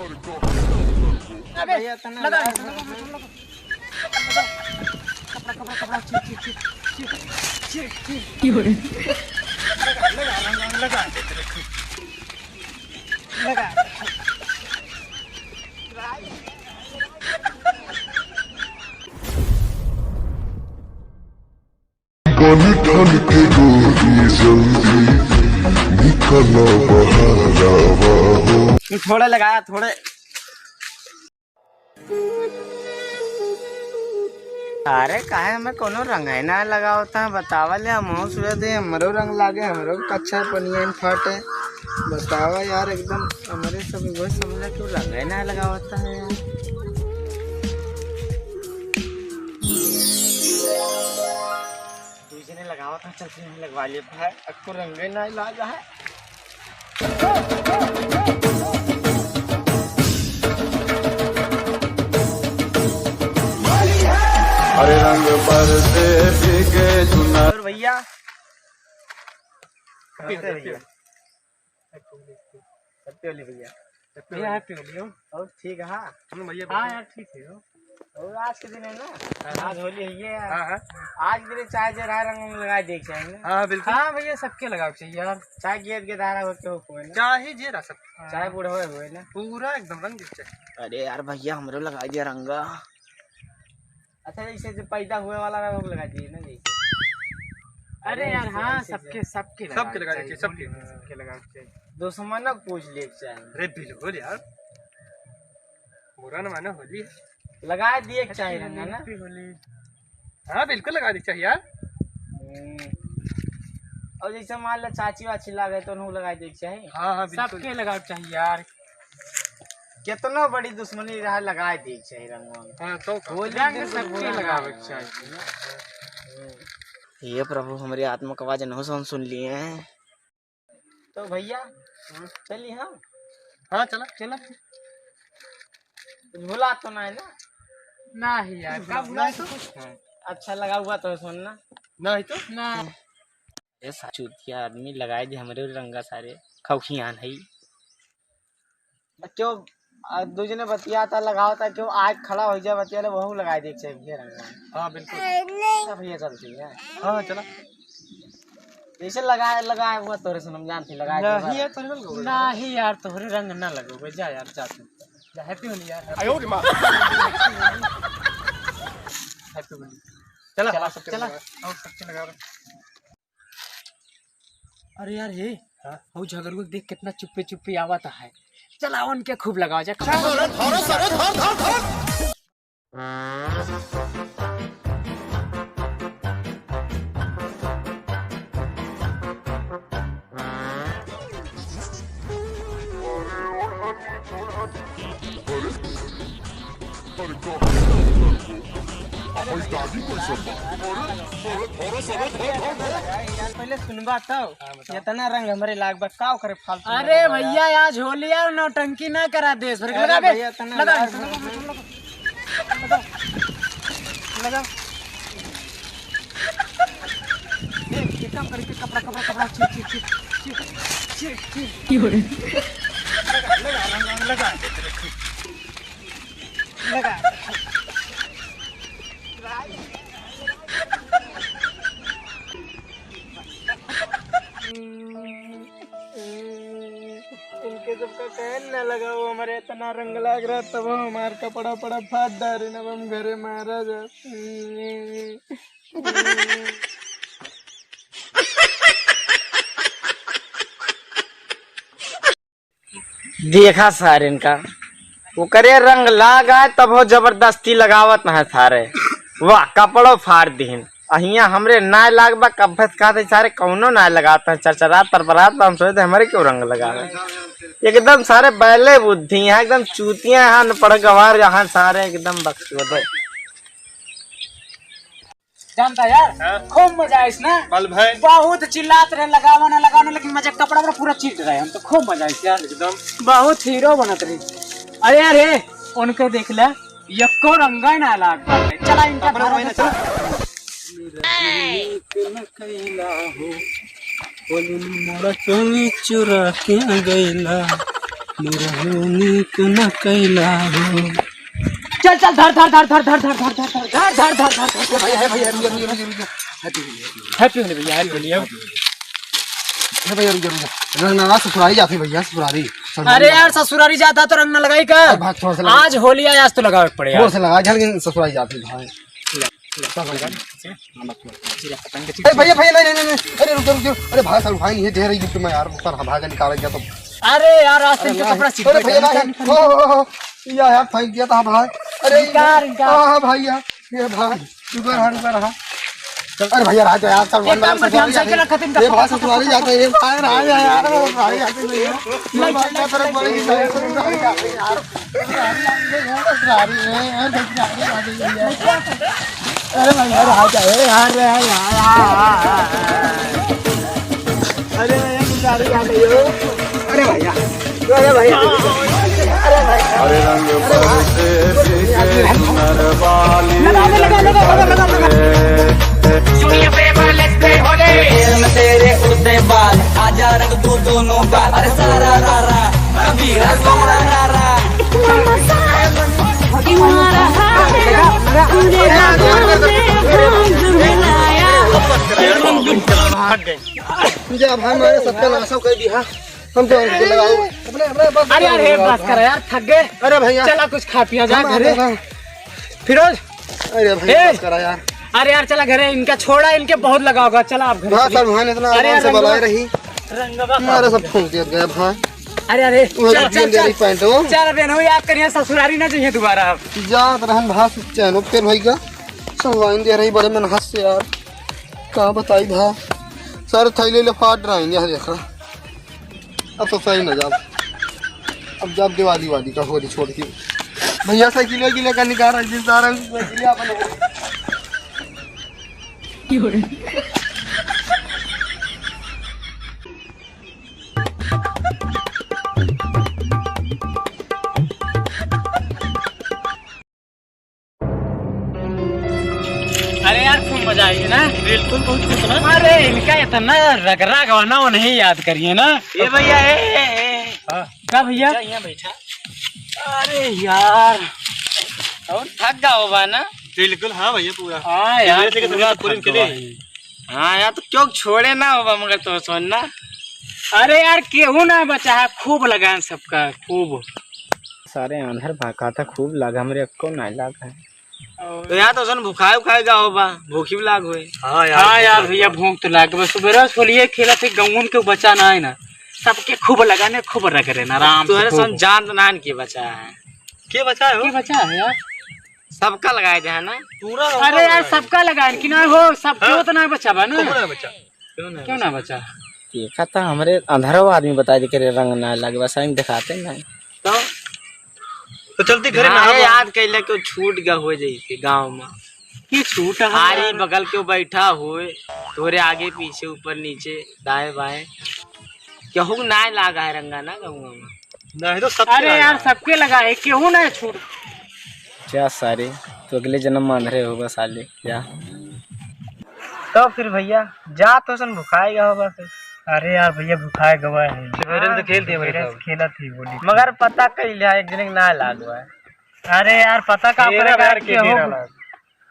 अबे लगा कपड़ा कपड़ा लगा ढल के गोरी जल्दी निकला बहारावा हो। थोड़े लगाया थोड़े। अरे काहे हमें कोनो रंग है ना लगा होता है बतावा ले हम सूरत है हमरो रंग लागे हमरो कच्चा पनियन फटे बतावा यार एकदम हमारे सब वो समझ क्यों रंग है ना लगा होता है यार। दूसरे लगावा था चल फिर लगवा लिए भाई अक्को रंग है ना लागा है। अरे रंग पर से भीगे चुना भैया भैया ठीक है। हाँ यार ठीक है और आज के दिन है ना आज होली है ये आज मेरे चाय जो रंग लगा देख चाहिए। हाँ बिल्कुल। हाँ भैया सबके लगाओ चाहिए यार चाय गेट के दारा होते हो चाहे जे सब चाय बूढ़े हुए ना पूरा एकदम रंग चाहिए। अरे यार भैया हमरो लगा दिया रंगा। अच्छा जैसे जो पैदा हुए वाला रंग लगा दिए ना जैसे। अरे यार हाँ सबके सबके लगा दीजिए सबके लगा चाहिए दुश्मन को पूछ ले चाहिए। अरे बिल्कुल यार पूरा न मानो होली लगा दिए चाहिए रंग ना होली। हाँ बिल्कुल लगा दी चाहिए यार। और जैसे मान लो चाची वाची लगे तो उन्होंने लगा देख चाहिए। हाँ सबके लगा चाहिए यार कितना बड़ी दुश्मनी रहा लगा देख चाहिए रंग। हाँ तो होली सबके लगा चाहिए। ये प्रभु हमारी आत्मा का आवाज न सुन लिए हैं तो भैया चलिए हम। हाँ चला चला भुला तो ना है ना नहीं यार कब भुला तो अच्छा लगा हुआ तो सुनना नहीं तो ना ये साचूतिया आदमी लगाए थे हमारे रंगा सारे खौखियान है क्यों दूसरे बतिया था लगाओ था क्यों आज खड़ा हो जाए बतिया वह लगाए देख चाहिए रंगा। हाँ बिल्कुल भैया चलती है। हाँ चला जैसे लगाया हुआ तोरे से हम जानती लगाया नहीं यार तोहरे रंग ना लगोगे जा यार जा तू जा हैप्पी होली यार। आयो रे मां हैप्पी होली चला चला सब चला और सबके लगा। अरे यार ये वो झगड़ को देख कितना चुप्पे चुप्पे आवाता है चला उनके खूब लगाओ जा। पहले सुनबा तब इतना रंग हमारे लाग बा काव करे फालतू। अरे भैया आज होली यार नौटंकी ना करा दे लगा लगा लगा एक काम करके कपड़ा कपड़ा कपड़ा लगा लगा इनके सबका कहन न लगा वो हमारे इतना रंग लग रहा तब हमार कपड़ा पड़ा फाट डारे न हम घरे मारा जा। देखा सारे इनका वो करे रंग लगा तब हो जबरदस्ती लगावत न है सारे वाह कपड़ो फाड़ दीन अहिया हमरे ना लागबा कब्बत खाते सारे कौनो ना लगाता चरचरात परपरात हम सोचते हमारे क्यों रंग लगा एकदम सारे बैले बुद्धि हैं एकदम चूतियां यहाँ न पढ़ गवार यहाँ सारे एकदम बकचोद है। जानता यार खूब मजा है इसमें बहुत चिल्लाते रहे लगाओ ना लगाओ ना लेकिन मजा कपड़ा पर पूरा चीट रहे हम तो खूब मजा है यार एकदम बहुत हीरो बनत रहे। अरे यार उनके देख ले यक्को रंगा ना लाग चला इनका चुरा के गईला नीक न कैला हो। चल चल धर धर धर धर धर धर धर धर धर धर धर धर भैया भैया हैप्पी होली भैया हैप्पी होली भैया रंग ना ससुरारी जाती भैया ससुरारी। अरे यार ससुरारी जाता तो रंग न लगाई कर। आज होली है, आज तो लगावे पड़ेगा। जोर से लगा जल्दी ससुरारी जाती भाई। भैया भैया नहीं नहीं नहीं अरे रुक रुक अरे भाई साल भाई नहीं है दे रही गिफ्ट में यार ऊपर भागा निकाल गया तो। अरे यार आज तो कपड़ा सीख अरे भैया ओ यार फेंक दिया था भाई। अरे हां भाई यार ये भाई रुक रहा। अरे भैया राज यार चल वन वाला ससुरारी खत्म कर। ये भाई ससुरारी जाते हैं भाई राज यार भाई आते भैया ये बात का फर्क पड़ेगी यार ससुरारी जाते हैं यार ससुरारी है यार अरे भैया राज यार अरे ससुरारी आ गई हो। अरे भैया हरे रंग बरसे भीगे सुनर वाली सुनिए प्रेम लेते होले तेरे उड़ते बाल आजा रंग दो दोनों गाल अरे सारा रारा कबीरा सोना रारा तुम्हारा हाथ पूरे राहों में भांग मिलाया। जा भाई मारे सबका नाशा कर दिया हम तो लगाओ अपने बस। अरे यार बस कर यार थक गए। अरे भैया चला कुछ खा पिया जा घरे फिरोज। अरे भैया बस करा यार। अरे यार चला घरे इनका छोड़ा इनके बहुत लगा होगा। चला आप घर हां सर भाई ने इतना आराम से बुलाए रही रंगवा मारे सब फूंक दिया गया भाई। अरे अरे चल चल चल पैंट हो चल बहनों याद करिए ससुरारी ना चाहिए दोबारा आप। जा रहन भास चैनो फिर भाई का संवाइन दे रही बड़े मन हंस से यार का बताई भा सर थैले ले फाट रहा है देखा। अब तो सही ना जाब अब जब दिवाली वाली का होली छोड़ के भैया साइकिल की का निकाल रहा जिस सारा साइकिल अपन अरे यार खूब मजा आई ना बिल्कुल बहुत खुश ना। अरे इनका इतना रगड़ा गवाना वो नहीं याद करिए ना। ये भैया क्या भैया यहाँ बैठा। अरे यार और थक जाओ बा ना। बिल्कुल हाँ भैया पूरा। हाँ यार हाँ यार तो क्यों छोड़े ना होगा मगर तो सुनना। अरे यार केहू ना बचा है खूब लगा सबका खूब। सारे अंधर भागा था खूब लगा मेरे को नहीं लगा है तो यहाँ तो सन भूखाए उखाए जाओ बा भूखी भी लाग हुए। हाँ यार भैया भूख तो लाग बस सुबह खोलिए खेला थे गाँव के बचा ना है ना सबके खूब लगाने खूब रख रहे ना आराम तो सन जान नान के बचा है के बचा है यार सबका लगाए जाए ना पूरा। अरे यार सबका लगाए कि ना हो सब क्यों तो ना बचा बा ना क्यों ना बचा। देखा था हमारे अंधेरों आदमी बता दे के रंग ना लगे बस दिखाते ना तो चलते घरे ना याद कैले को छूट गया हो जाई गांव में की छूट हारी बगल के बैठा हुए तोरे आगे पीछे ऊपर नीचे दाएं बाएं केहू ना लगा है रंगा ना गाँव में नहीं तो सब। अरे यार सबके लगा है केहू ना छूट क्या सारे तो अगले जन्म में अंधेरे होगा साले क्या। तो फिर भैया जा तो सन भुखाएगा होगा फिर। अरे यार भैया भुखाए गवा है तो खेलते खेला थी बोली मगर पता कई लिया एक दिन ना लागवा है। अरे यार पता का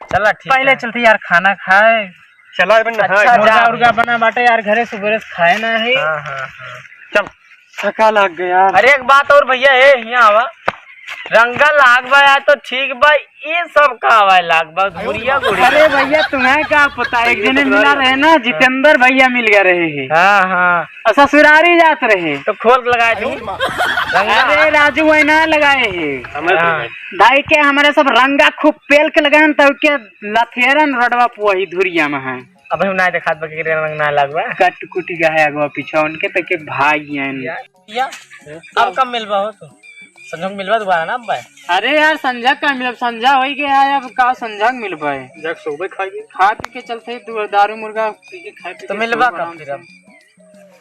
चला ठीक पहले चलते यार खाना खाए चला मुर्गा बना बाटे यार घरे सुबह खाए ना है। चल थका लग गया। अरे एक बात और भैया है यहाँ आवा रंगा लाग बा तो ठीक भाई ये सब का आवा लाग बा गुड़िया गुड़िया। अरे भैया तुम्हें क्या पता एक जने मिला रहे ना जितेंद्र भैया मिल गए रहे। हाँ ससुरारी जात रहे तो खोल के लगाए थे। अरे राजू वही ना लगाए है भाई के हमारे सब रंगा खूब पेल के लगाए तब के लथेरन रडवा पुआही धुरिया में है। अब हम ना दिखा रंग ना लगवा कट कुटी गया अगवा पीछा उनके तक के भाग या अब कब मिलवा हो तो संजय मिलवा दोबारा ना अब। अरे यार संजय का मिल संजय हो गया है अब का संजय मिल पाए सुबह खाएगी खा पी के चलते दारू मुर्गा पी के खाए तो मिलवा कब फिर अब।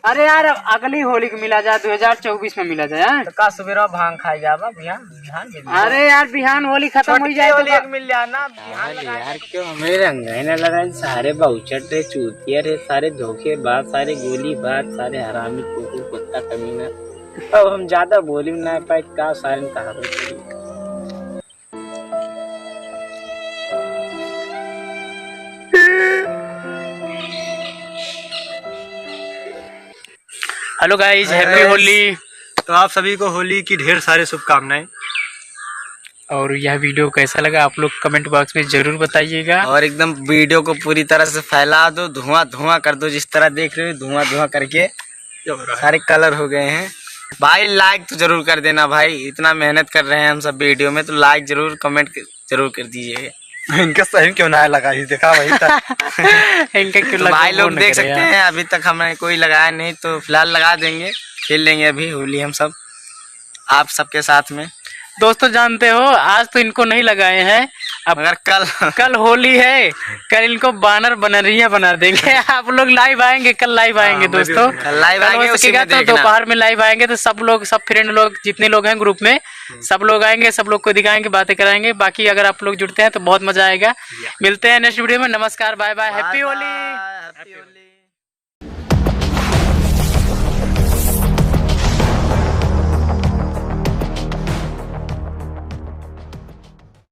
अरे यार अगली होली को मिला जाए 2024 में मिला जाए तो का सुबह भांग खाई जावा बिहान। अरे यार बिहान होली खत्म हो जाए तो मिल जाए ना यार क्यों हमें रंगाई ना लगाए सारे बहुचट रे चूतिया रे सारे धोखेबाज सारे गोलीबाज सारे हरामी कुकुर कुत्ता कमीना अब हम ज्यादा बोली ना पाए का सारे कहा। Hello guys, happy Holi. तो आप सभी को होली की ढेर सारी शुभकामनाएं। और यह वीडियो कैसा लगा आप लोग कमेंट बॉक्स में जरूर बताइएगा। और एकदम वीडियो को पूरी तरह से फैला दो, धुआं धुआं कर दो। जिस तरह देख रहे हो धुआं धुआं करके सारे कलर हो गए हैं। भाई लाइक तो जरूर कर देना भाई, इतना मेहनत कर रहे हैं हम सब वीडियो में, तो लाइक जरूर कमेंट जरूर कर दीजिएगा। इनका सही क्यों ना लगा ही देखा वही था। इनका क्यों तो लगा भाई वो लोग न देख करे सकते यार। हैं अभी तक हमने कोई लगाया नहीं, तो फिलहाल लगा देंगे, खेल लेंगे अभी होली हम सब आप सबके साथ में। दोस्तों जानते हो आज तो इनको नहीं लगाए हैं, अब मगर कल होली है, कल इनको बानर बनरिया बना देंगे। आप लोग लाइव आएंगे, कल लाइव आएंगे दोस्तों। लाइव कल आएंगे, हो उसी सकेगा में तो देखना। दोपहर में लाइव आएंगे, तो सब लोग, सब फ्रेंड लोग, जितने लोग हैं ग्रुप में, सब लोग आएंगे, सब लोग को दिखाएंगे, बातें कराएंगे। बाकी अगर आप लोग जुड़ते हैं तो बहुत मजा आएगा। मिलते हैं नेक्स्ट वीडियो में। नमस्कार, बाय बाय, हैप्पी होली।